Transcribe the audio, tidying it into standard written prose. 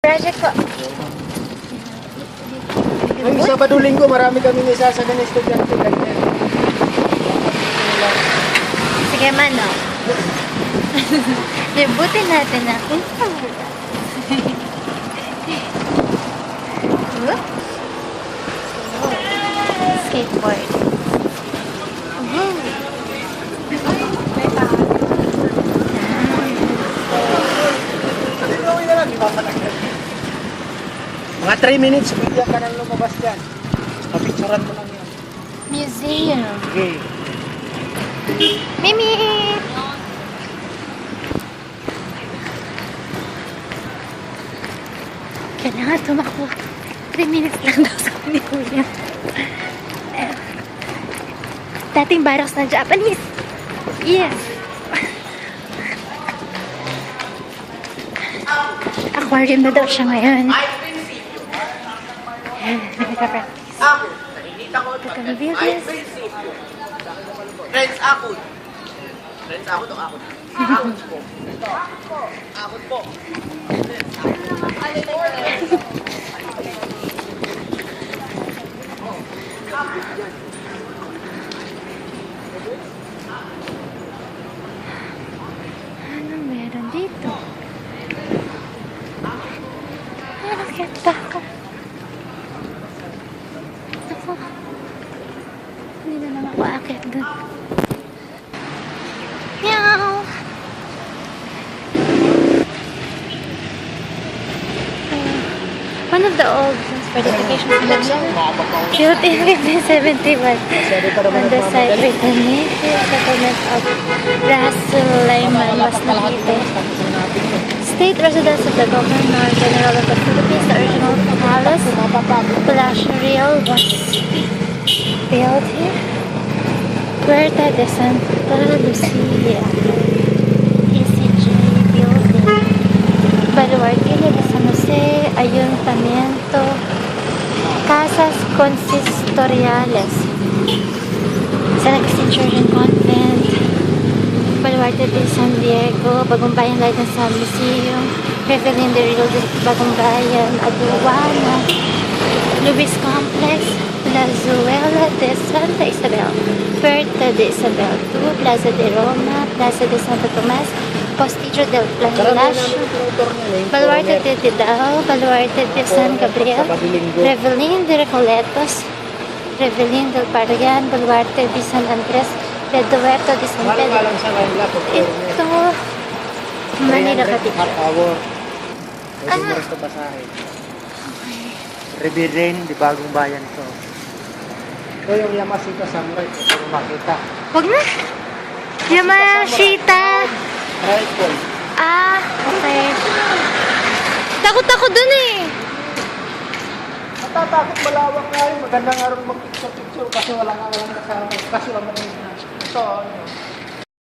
project ko. Ngayong Sabado-Linggo, marami kami isasagan ng estudyante. Ganyan. Sige man, no? Libutin natin na. Skateboard. Mga 3 minutes, bigyan ka nang lumabas dyan. Papicturan mo lang yan. Museum. Okay. Mimi! Kailangan tumakbo. 3 minutes lang daw sa ni Kuya. Dating barracks ng Japanese. Yes. Aquarium na daw siya ngayon. Nagka-practice. Nagka-review this. Friends ako. Friends ako to ako. Akot po. Akot po. Ano meron dito? Ano kita ka? Ako. Hindi na naman ako akit dun. Meow! One of the old fortifications in London, built in 1571, on the site with the native settlement of Ras Sulaiman was located. State residence of the Governor General of the Philippines, the original palace, Palacio Real, was built here. Puerta de Santa Lucia, ECG building, Baluarte de San Jose, Ayuntamiento, Casas Consistoriales, San Agustin Church and Convent, Baluarte de San Diego, Bagong Bayan Light and Sound Museum, Revelin de Rio de Bagong Bayan, Aduana, Luis Complex, Plazuela de Santa Isabel, Puerta de Isabel 2, Plaza de Roma, Plaza de Santo Tomas, Postillo del Palacio, Baluarte de Tidao, Baluarte de San Gabriel, Revelin de Recoletos, Revelin del Parayan, Baluarte de San Andres, Reduerto de San Pedro. Ito, Manila Cathedral. Reverend di Bagong Bayan ito. Ito yung Yamashita Samurai. Ito yung makita. Huwag na! Yamashita! Rifle. Ah, okay. Takot ako dun eh! Matatakot malawak nga yun. Maganda nga rin mag-picture kasi wala nga kasama. Kasi wala nga rin. Ito, ano.